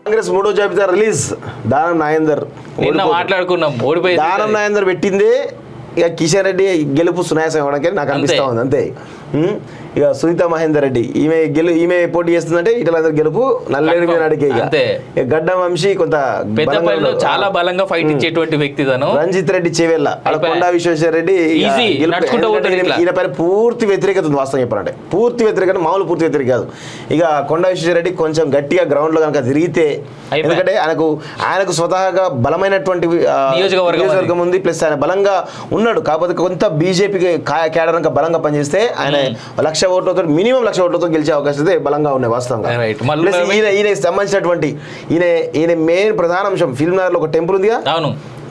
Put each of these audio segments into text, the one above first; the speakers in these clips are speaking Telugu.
కాంగ్రెస్ మూడో జాబితా రిలీజ్. దానం నాగేందర్ మాట్లాడుకున్నాం, ఓడిపోయి దానం నాగేందర్ పెట్టిందే ఇక కిషన్ రెడ్డి గెలుపు సునాయాసం ఇవ్వడానికి నాకు అనిపిస్తా ఉంది అంతే. ఇక సునీత మహేందర్ రెడ్డి ఈమె పోటీ చేస్తుందంటే ఇటలందరూ గెలుపు నల్లేరు మీద అడిగే. ఇక గడ్డ వంశీ కొంత చాలా బలంగా ఫైట్ ఇచ్చేటువంటి వ్యక్తి తను. రంజిత్ రెడ్డి చేవెళ్ళ కొండా విశ్వేశ్వర రెడ్డి ఈయన పైన పూర్తి వ్యతిరేకత ఉంది. వాస్తవం చెప్పాలంటే పూర్తి వ్యతిరేకత, మామూలు పూర్తి వ్యతిరేక కాదు. ఇక కొండా విశ్వేశ్వర రెడ్డి కొంచెం గట్టిగా గ్రౌండ్ లో కనుక తిరిగితే, ఎందుకంటే ఆయనకు స్వతహాగా బలమైనటువంటి నియోజకవర్గం ఉంది, ప్లస్ ఆయన బలంగా ఉన్నాడు. కాకపోతే కొంత బీజేపీకి క్యాడర్ కనుక బలంగా పనిచేస్తే ఆయన 1,00,000 ఓట్లతో మినిమం 1,00,000 ఓట్లతో గెలిచే అవకాశం అయితే బలంగా ఉన్నాయి వాస్తవంగా. ఈయన సంబంధించినటువంటి ఈయన మెయిన్ ప్రధాన అంశం ఫిల్మ్ నగర్ లో ఒక టెంపుల్ ఉందిగా,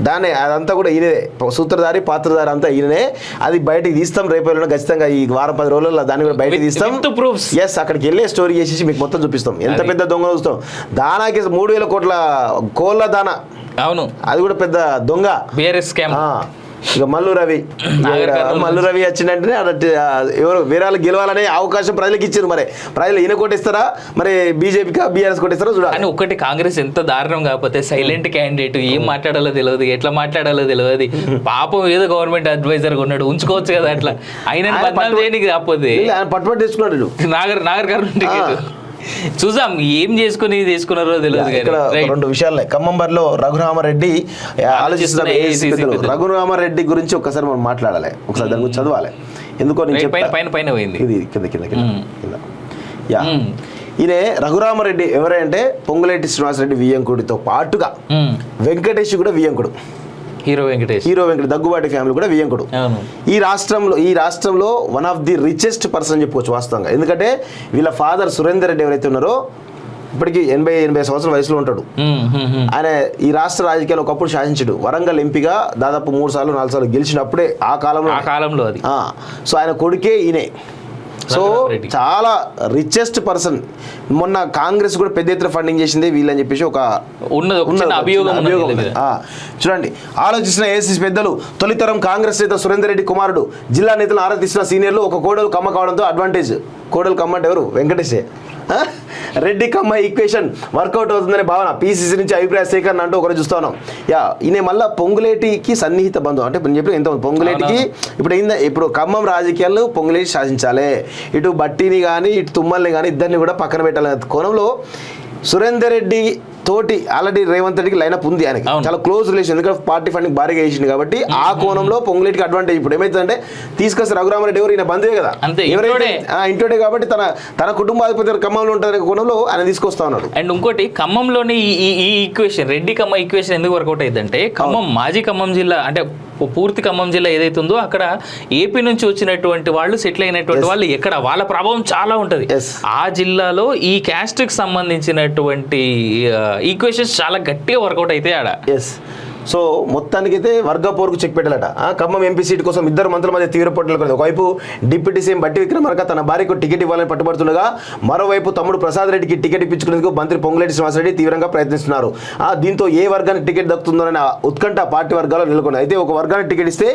దాన్ని అదంతా కూడా ఈయనే సూత్రధారి పాత్రధారి అంతా ఈయనే. అది బయటికి తీస్తాం రేపు ఖచ్చితంగా, ఈ వారం 10 రోజుల్లో దాన్ని కూడా బయటకు తీస్తాం. ఎస్, అక్కడికి వెళ్ళే స్టోరీ చేసేసి మీకు మొత్తం చూపిస్తాం ఎంత పెద్ద దొంగ చూస్తాం. దానాకి 3,000 కోట్ల కోళ్ళ దానా, అవును అది కూడా పెద్ద దొంగ బీఆర్ఎస్ స్కామ్. ఇక మల్లు రవి వచ్చిందంటే ఎవరు వీరాలు గెలవాలనే అవకాశం ప్రజలకు ఇచ్చారు. మరి ప్రజలు ఈయన కొట్టిస్తారా, మరి బీజేపీకా బీఆర్ఎస్ కొట్టిస్తారా చూడాలి. ఒకటి కాంగ్రెస్ ఎంత దారుణం కాకపోతే సైలెంట్ క్యాండిడేట్, ఏం మాట్లాడాలో తెలియదు, ఎట్లా మాట్లాడాలో తెలియదు. పాపం ఏదో గవర్నమెంట్ అడ్వైజర్ ఉన్నాడు, ఉంచుకోవచ్చు కదా అట్లా. ఆయన కాకపోతే పట్టుబడి తీసుకున్నాడు నాగర్ గారు. చూసాం ఏం తీసుకున్నారో తెలియదు. ఇక్కడ 2 విషయాలే. ఖమ్మంలో రఘురామరెడ్డి ఆలోచిస్తున్నారు. రఘురామరెడ్డి గురించి ఒక్కసారి మనం మాట్లాడాలి, ఒకసారి దాని గురించి చదవాలి. ఎందుకో నేను పైన పోయింది ఇది కింద. యా, ఈయన రఘురామరెడ్డి ఎవరంటే పొంగులేటి శ్రీనివాసరెడ్డి వియ్యంకుడితో పాటుగా వెంకటేష్ కూడా వియ్యంకుడు. హీరో వెంకటేష్ దగ్గుబాటి ఫ్యామిలీ కూడా వియ్యంకుడు. ఈ రాష్ట్రంలో one of the richest person చెప్పుకోవచ్చు వాస్తవంగా. ఎందుకంటే వీళ్ళ ఫాదర్ సురేందర్ రెడ్డి ఎవరైతే ఉన్నారో ఇప్పటికీ 80 సంవత్సరాల వయసులో ఉంటాడు. ఆయన ఈ రాష్ట్ర రాజకీయాలు ఒకప్పుడు శాసించాడు. వరంగల్ ఎంపీగా దాదాపు 3 సార్లు 4 సార్లు గెలిచినప్పుడే ఆ కాలంలో అది. సో ఆయన కొడుకే ఈయనే. సో చాలా రిచెస్ట్ పర్సన్. మొన్న కాంగ్రెస్ కూడా పెద్ద ఎత్తున ఫండింగ్ చేసింది వీళ్ళని చెప్పేసి ఒక అభియోగం. చూడండి, ఆలోచిస్తున్న ఏసీసీ పెద్దలు. తొలితరం కాంగ్రెస్ నేత సురేందర్ రెడ్డి కుమారుడు జిల్లా నేతలు ఆరాధిస్తున్న సీనియర్లు ఒక కోడలు కమ్మ కావడంతో అడ్వాంటేజ్. కోడలు కమ్మ అంటే ఎవరు? వెంకటేషే. రెడ్డి కమ్మ ఈక్వేషన్ వర్కౌట్ అవుతుందనే భావన పీసీసీ నుంచి అభిప్రాయ సేకరణ అంటూ ఒకరు చూస్తా ఉన్నాం. ఈయన మళ్ళీ పొంగులేటికి సన్నిహిత బంధువు. అంటే నేను చెప్పిన ఎంత పొంగులేటికి ఇప్పుడు ఖమ్మం రాజకీయాలు పొంగులేటి శాసించాలి, ఇటు బట్టిని కానీ ఇటు తుమ్మల్ని కానీ ఇద్దరిని కూడా పక్కన పెట్టాలనే కోణంలో సురేందర్ రెడ్డి తోటి ఆల్రెడీ రేవంత్ రెడ్డికి లైనప్ ఉంది. ఆయనకి చాలా క్లోజ్ రిలేషన్, ఎందుకంటే పార్టీ ఫండింగ్ భారీగా వేసింది కాబట్టి ఆ కోణంలో పొంగులేటికి అడ్వాంటేజ్. ఇప్పుడు ఏమైతుందంటే తీసుకొస్తే రఘురామరెడ్డి ఎవరు, ఈయన బంధువే కదా, ఎవరైతే ఇంటోడే కాబట్టి తన కుటుంబాధిపతి ఖమ్మంలో ఉంటారనే కోణంలో ఆయన తీసుకొస్తా ఉన్నాడు. అండ్ ఇంకోటి ఖమ్మంలోని ఈ ఈక్వేషన్ రెడ్డి కమ్మ ఈక్వేషన్ ఎందుకు వర్కౌట్ అయ్యిందంటే మాజీ ఖమ్మం జిల్లా అంటే పూర్తి ఖమ్మం జిల్లా ఏదైతే ఉందో అక్కడ ఏపీ నుంచి వచ్చినటువంటి వాళ్ళు సెటిల్ అయినటువంటి వాళ్ళు ఎక్కడ వాళ్ళ ప్రభావం చాలా ఉంటుంది. ఆ జిల్లాలో ఈ క్యాస్ట్ కి సంబంధించినటువంటి ఈక్వేషన్స్ చాలా గట్టిగా వర్కౌట్ అయితే ఆడ. సో మొత్తానికైతే వర్గ పోరుకు చెక్ పెట్టాలట. ఖమ్మం ఎంపీ సీట్ కోసం 2 మంత్రుల మధ్య తీవ్ర పోటీలు కలిగింది. ఒకవైపు డిప్యూటీ సీఎం బట్టి విక్రమార్క తన భార్యకు టికెట్ ఇవ్వాలని పట్టుబడుతుండగా, మరోవైపు తమ్ముడు ప్రసాద్ రెడ్డికి టికెట్ ఇప్పించుకునేందుకు మంత్రి పొంగులేటి శ్రీనివాసరెడ్డి తీవ్రంగా ప్రయత్నిస్తున్నారు. దీంతో ఏ వర్గానికి టికెట్ దక్కుతుందనే ఉత్కంఠ పార్టీ వర్గాల్లో నెలకొంది. అయితే ఒక వర్గానికి టికెట్ ఇస్తే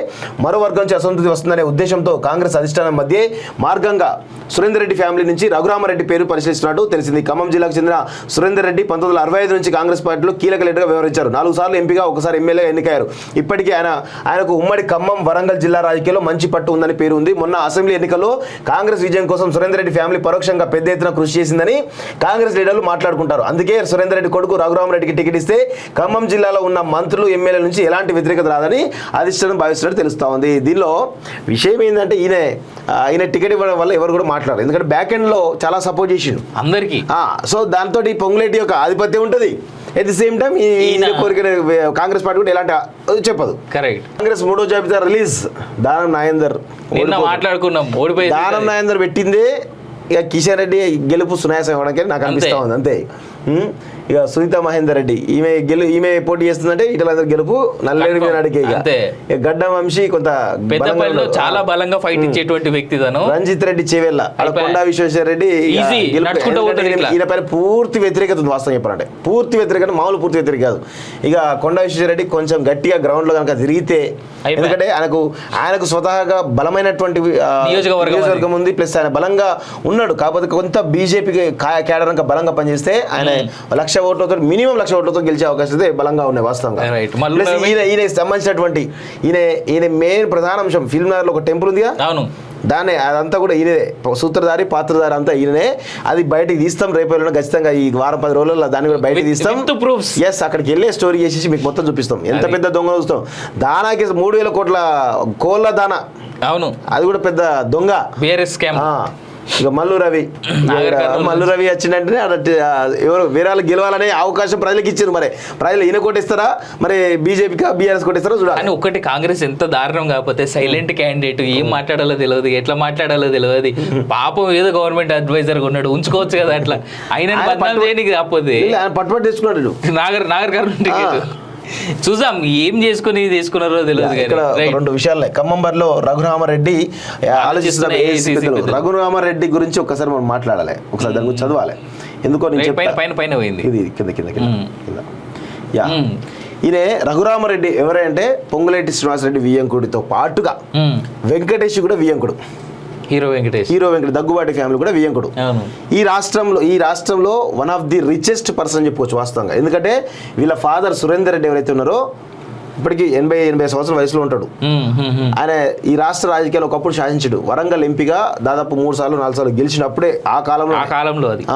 మరో వర్గం నుంచి అసంతృప్తి వస్తుందనే ఉద్దేశంతో కాంగ్రెస్ అధిష్టానం మధ్య మార్గంగా సురేందర్ రెడ్డి ఫ్యామిలీ నుంచి రఘురామరెడ్డి పేరు పరిశీలిస్తున్నట్టు తెలిసింది. ఖమ్మం జిల్లాకు చెందిన సురేందర్ రెడ్డి 1965 నుంచి కాంగ్రెస్ పార్టీలో కీలక లీడర్గా వ్యవహరించారు. 4 సార్లు ఎంపీగా, ఒకసారి ఎమ్మెల్యేగా ఎన్నికయ్యారు. ఇప్పటికీ ఆయనకు ఉమ్మడి ఖమ్మం వరంగల్ జిల్లా రాజకీయాల్లో మంచి పట్టు ఉందని పేరు ఉంది. మొన్న అసెంబ్లీ ఎన్నికల్లో కాంగ్రెస్ విజయం కోసం సురేందర్ రెడ్డి ఫ్యామిలీ పరోక్షంగా పెద్ద ఎత్తున కృషి చేసిందని కాంగ్రెస్ లీడర్లు మాట్లాడుకుంటారు. అందుకే సురేందర్ రెడ్డి కొడుకు రఘురామరెడ్డికి టికెట్ ఇస్తే ఖమ్మం జిల్లాలో ఉన్న మంత్రులు ఎమ్మెల్యేల నుంచి ఎలాంటి వ్యతిరేకత రాదని అధిష్టానం భావిస్తున్నట్టు తెలుస్తా ఉంది. దీనిలో విషయం ఏంటంటే ఈయన టికెట్ ఇవ్వడం వల్ల ఎవరు కూడా మాట్లాడారు, ఎందుకంటే బ్యాక్ ఎండ్ లో చాలా సపోర్ట్ చేసిండు అందరికీ. సో దాంతో పొంగులేటి యొక్క ఆధిపత్యం ఉంటుంది. ఎట్ ది సేమ్ టైం ఈ కోరిక కాంగ్రెస్ పార్టీ కూడా ఎలాంటి చెప్పదు. కరెక్ట్. కాంగ్రెస్ మూడో జాబితా రిలీజ్. దానం నాగేందర్ మాట్లాడుకున్నాం, ఓడిపోయి దానం నాగేందర్ పెట్టిందే ఇక కిషన్ రెడ్డి గెలుపు సునాయాసం ఇవ్వడానికి నాకు అనిపిస్తా ఉంది అంతే. ఇక సునీత మహేందర్ రెడ్డి ఈమె పోటీ చేస్తుందంటే ఇటలందరూ గెలుపు నల్లేరు మీద అడిగే. ఇక గడ్డ వంశీ కొంత చాలా బలంగా ఫైట్ ఇచ్చేటువంటి వ్యక్తి తను. రంజిత్ రెడ్డి చేవెళ్ళ కొండా విశ్వేశ్వర రెడ్డి ఈయన పైన పూర్తి వ్యతిరేకత ఉంది. వాస్తవం చెప్పాలంటే పూర్తి వ్యతిరేకత, మామూలు పూర్తి వ్యతిరేక కాదు. ఇక కొండా విశ్వేశ్వర రెడ్డి కొంచెం గట్టిగా గ్రౌండ్ లో కనుక తిరిగితే, ఎందుకంటే ఆయనకు స్వతహాగా బలమైనటువంటి నియోజకవర్గం ఉంది, ప్లస్ ఆయన బలంగా ఉన్నాడు. కాకపోతే కొంత బీజేపీకి క్యాడర్ కనుక బలంగా పనిచేస్తే ఆయన ఆయన 1,00,000 ఓట్లతో మినిమం 1,00,000 ఓట్లతో గెలిచే అవకాశం అయితే బలంగా ఉన్నాయి వాస్తవంగా. Plus ఈయనకి సంబంధించినటువంటి ఈయన మెయిన్ ప్రధాన అంశం ఫిల్మ్ నగర్ లో ఒక టెంపుల్ ఉందిగా, అవును, దాన్ని అదంతా కూడా ఈయనే సూత్రధారి పాత్రధారి అంతా ఈయనే. అది బయటికి తీస్తాం రేపు ఖచ్చితంగా, ఈ వారం 10 రోజుల్లో దాన్ని కూడా బయటకు తీస్తాం. ఎస్, అక్కడికి వెళ్ళే స్టోరీ చేసేసి మీకు మొత్తం చూపిస్తాం ఎంత పెద్ద దొంగ చూస్తాం. దానాకి 3,000 కోట్ల కోళ్ళ దానా, అవును, అది కూడా పెద్ద దొంగ బీఆర్ఎస్ స్కామ్. ఇక మల్లు రవి వచ్చిందంటే ఎవరు వీరాలు గెలవాలనే అవకాశం ప్రజలకు ఇచ్చారు. మరి ప్రజలు ఈయన కొట్టిస్తారా, మరి బీజేపీకా బీఆర్ఎస్ కొట్టిస్తారా చూడాలి. కానీ ఒకటి, కాంగ్రెస్ ఎంత దారుణం కాకపోతే సైలెంట్ క్యాండిడేట్, ఏం మాట్లాడాలో తెలియదు, ఎట్లా మాట్లాడాలో తెలియదు. పాపం ఏదో గవర్నమెంట్ అడ్వైజర్ ఉన్నాడు, ఉంచుకోవచ్చు కదా అట్లా. ఆయన బదనాలు చేయడానికి కాకపోతే పట్టుబడి తీసుకున్నాడు నాగర్ గారు. చూసాం ఏం చేసుకుని తీసుకున్నారో తెలియదు. ఇక్కడ 2 విషయాలే. ఖమ్మంలో రఘురామరెడ్డి ఆలోచిస్తున్న రఘురామరెడ్డి గురించి ఒకసారి మనం మాట్లాడాలి, ఒకసారి దాని గురించి చదవాలి. ఎందుకో నేను పైన పోయింది, ఇది కింద యా. ఈయన రఘురామరెడ్డి ఎవరంటే పొంగులేటి శ్రీనివాసరెడ్డి వియ్యంకుడితో పాటుగా వెంకటేష్ కూడా వియ్యంకుడు, హీరో వెంకటేష్ దగ్గుబాటి ఫ్యామిలీ కూడా వియ్యంకుడు. ఈ రాష్ట్రంలో one of the richest person చెప్పుకోవచ్చు వాస్తవంగా. ఎందుకంటే వీళ్ళ ఫాదర్ సురేందర్ రెడ్డి ఎవరైతే ఉన్నారో ఇప్పటికీ 80 సంవత్సరాల వయసులో ఉంటాడు. ఆయన ఈ రాష్ట్ర రాజకీయాలు ఒకప్పుడు శాసించాడు. వరంగల్ ఎంపీగా దాదాపు 3 సార్లు 4 సార్లు గెలిచినప్పుడే ఆ కాలంలో అది.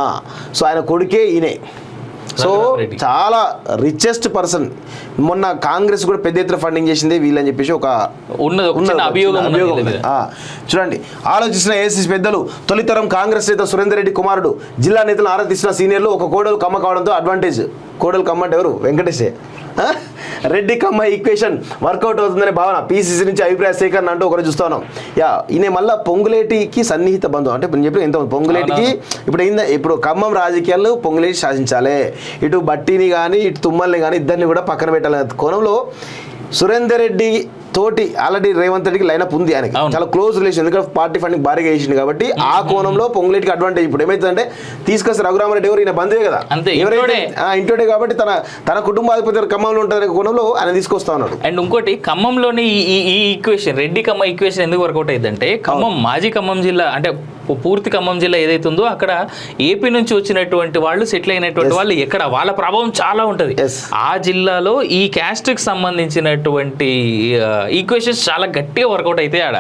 సో ఆయన కొడుకే ఈయనే. సో చాలా రిచెస్ట్ పర్సన్. మొన్న కాంగ్రెస్ కూడా పెద్ద ఎత్తున ఫండింగ్ చేసింది వీళ్ళని చెప్పేసి ఒక అభియోగం. చూడండి, ఆలోచిస్తున్న ఏసీసీ పెద్దలు. తొలితరం కాంగ్రెస్ నేత సురేందర్ రెడ్డి కుమారుడు జిల్లా నేతలు ఆరాధిస్తున్న సీనియర్లు ఒక కోడలు కమ్మ కావడంతో అడ్వాంటేజ్. కోడలు కమ్మ అంటే ఎవరు? వెంకటేషే. రెడ్డి కమ్మ ఈక్వేషన్ వర్కౌట్ అవుతుందనే భావన పీసీసీ నుంచి అభిప్రాయ సేకరణ అంటూ ఒకరు చూస్తా ఉన్నాం. ఈయన మళ్ళీ పొంగులేటికి సన్నిహిత బంధువు. అంటే ఇప్పుడు చెప్పిన ఎంత పొంగులేటికి ఇప్పుడు ఖమ్మం రాజకీయాలు పొంగులేటి శాసించాలి, ఇటు బట్టిని కానీ ఇటు తుమ్మల్ని కానీ ఇద్దరిని కూడా పక్కన పెట్టాలనే కోణంలో సురేందర్ రెడ్డి తోటి ఆల్రెడీ రేవంత్ రెడ్డికి లైనప్ ఉంది. ఆయనకి చాలా క్లోజ్ రిలేషన్, ఎందుకంటే పార్టీ ఫండింగ్ భారీగా చేసింది కాబట్టి ఆ కోణంలో పొంగులేటికి అడ్వాంటేజ్. ఇప్పుడు ఏమైతుందంటే తీసుకొస్తే రఘురామరెడ్డి ఎవరు, ఈయన బంధువే కదా, ఎవరైతే ఇంటోడే కాబట్టి తన కుటుంబాధిపతి ఖమ్మంలో ఉంటారనే కోణంలో ఆయన తీసుకొస్తా ఉన్నాడు. అండ్ ఇంకోటి, ఖమ్మంలోని ఈ ఈక్వేషన్, రెడ్డి కమ్మ ఈక్వేషన్ ఎందుకు వర్కౌట్ అయిందంటే మాజీ ఖమ్మం జిల్లా అంటే పూర్తి ఖమ్మం జిల్లా ఏదైతుందో అక్కడ ఏపీ నుంచి వచ్చినటువంటి వాళ్ళు, సెటిల్ అయినటువంటి వాళ్ళు ఎక్కడ, వాళ్ళ ప్రభావం చాలా ఉంటుంది. ఆ జిల్లాలో ఈ క్యాస్ట్ కి సంబంధించినటువంటి ఈక్వేషన్స్ చాలా గట్టిగా వర్కౌట్ అయితే ఆడ.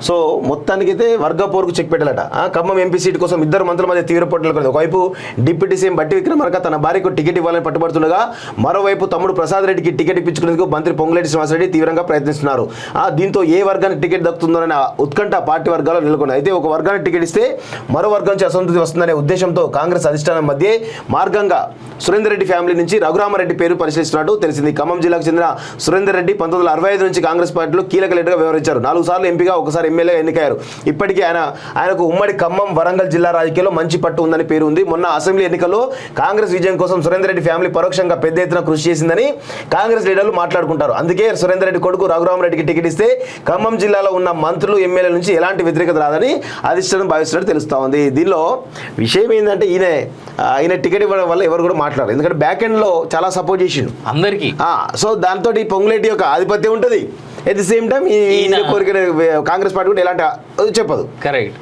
సో మొత్తానికైతే వర్గపోరుకు చెక్ పెట్టాలట. ఖమ్మం ఎంపీ సీట్ కోసం ఇద్దరు మంత్రుల మధ్య తీవ్ర పోటీలు కలిగింది. ఒకవైపు డిప్యూటీ సీఎం బట్టి విక్రమార్క తన భార్యకు టికెట్ ఇవ్వాలని పట్టుబడుతుండగా, మరోవైపు తమ్ముడు ప్రసాద్ రెడ్డికి టికెట్ ఇప్పించుకునేందుకు మంత్రి పొంగులేటి శ్రీనివాసరెడ్డి తీవ్రంగా ప్రయత్నిస్తున్నారు. దీంతో ఏ వర్గానికి టికెట్ దక్కుతుందోననే ఉత్కంఠ పార్టీ వర్గాల్లో నెలకొంది. అయితే ఒక వర్గానికి టికెట్ ఇస్తే మరో వర్గం నుంచి అసంతృప్తి వస్తుందనే ఉద్దేశంతో కాంగ్రెస్ అధిష్టానం మధ్య మార్గంగా సురేందర్ రెడ్డి ఫ్యామిలీ నుంచి రఘురామరెడ్డి పేరు పరిశీలిస్తున్నట్టు తెలిసింది. ఖమ్మం జిల్లాకు చెందిన సురేందర్ రెడ్డి 1965 నుంచి కాంగ్రెస్ పార్టీలో కీలక లీడర్గా వ్యవహరించారు. 4 సార్లు ఎంపీగా, ఒకసారి ఎమ్మెల్యేగా ఎన్నికయ్యారు. ఇప్పటికీ ఆయనకు ఉమ్మడి ఖమ్మం వరంగల్ జిల్లా రాజకీయాల్లో మంచి పట్టు ఉందని పేరు ఉంది. మొన్న అసెంబ్లీ ఎన్నికల్లో కాంగ్రెస్ విజయం కోసం సురేందర్ రెడ్డి ఫ్యామిలీ పరోక్షంగా పెద్ద ఎత్తున కృషి చేసిందని కాంగ్రెస్ లీడర్లు మాట్లాడుకుంటారు. అందుకే సురేందర్ రెడ్డి కొడుకు రఘురామరెడ్డికి టికెట్ ఇస్తే ఖమ్మం జిల్లాలో ఉన్న మంత్రులు, ఎమ్మెల్యేల నుంచి ఎలాంటి వ్యతిరేకత రాదని అధిష్టానం భావిస్తున్నట్టు తెలుస్తా ఉంది. దీనిలో విషయం ఏంటంటే ఈయన టికెట్ ఇవ్వడం వల్ల ఎవరు కూడా మాట్లాడారు, ఎందుకంటే బ్యాక్ ఎండ్ లో చాలా సపోర్ట్ చేసిండు అందరికీ. సో దాంతో పొంగులేటి యొక్క ఆధిపత్యం ఉంటుంది. ఎట్ ది సేమ్ టైం ఈ కోరిక కాంగ్రెస్ పార్టీ కూడా ఎలాంటి చెప్పదు. కరెక్ట్.